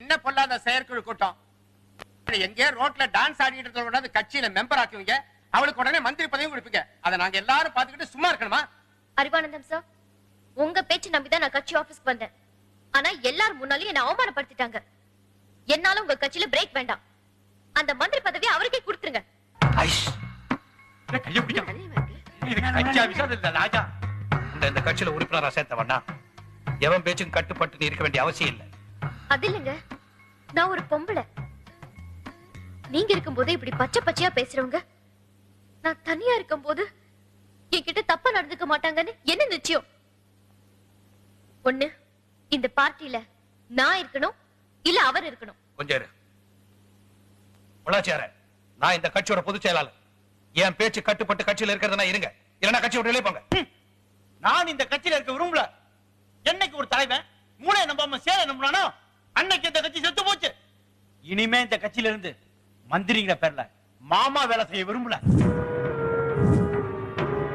என்ன பொல்லாத செயற்குழு கூட்டம். எங்கே ரோட்ல டான்ஸ் ஆடிட்டு கொண்டாந்து கட்சியில மெம்பர் ஆக்குவீங்க, அவளுக்கு உடனே மந்திரி பதவியும் கொடுப்பீங்க. அதை நாங்க எல்லாரும் பாத்துக்கிட்டு சும்மா இருக்கணுமா? அறிவானந்தம் சார், உங்க பேச்சு நம்பிதான் நான் கட்சி ஆபீஸ்க்கு வந்தேன். ஆனா எல்லாரும் முன்னாலும் என்ன அவமானப்படுத்திட்டாங்க. என்னால உங்க கட்சியில பிரேக் வேண்டாம். அந்த மந்திரி பதவி அவருக்கே கொடுத்துருங்க. இந்த கட்சியில உறுப்பினரா சேர்த்தவனா எவன் பேச்சும் கட்டுப்பட்டு இருக்க வேண்டிய அவசியம் இல்லை. அது இல்லைங்க, நான் ஒரு பொம்பளை. நீங்க இருக்கும் போது இப்படி பச்சை பச்சையா பேசுறவங்க நான் தனியா இருக்கும் போது என்கிட்ட தப்பா நடந்துக்க மாட்டாங்கன்னு என்ன நிச்சயம்? ஒண்ணு இந்த பார்ட்டில நான் இருக்கணும், இல்ல அவர் இருக்கணும். கொஞ்சம் நான் இந்த கட்சியோட பொதுச் செயலாளர். என் பேச்சு கட்டுப்பட்டு கட்சியில இருக்கிறதுனா இருங்க, இல்லைன்னா கட்சி விட்டு போங்க. நான் இந்த கட்சியில இருக்க விரும்பல. என்னைக்கு ஒரு தலைவன் மூளை நம்பாம சேர நம்பினானோ அன்னைக்கு இந்த கட்சி செத்து போச்சு. இனிமே இந்த கட்சியில இருந்து மந்திரிங்கிற பேர்ல மாமா வேலை செய்ய விரும்பல.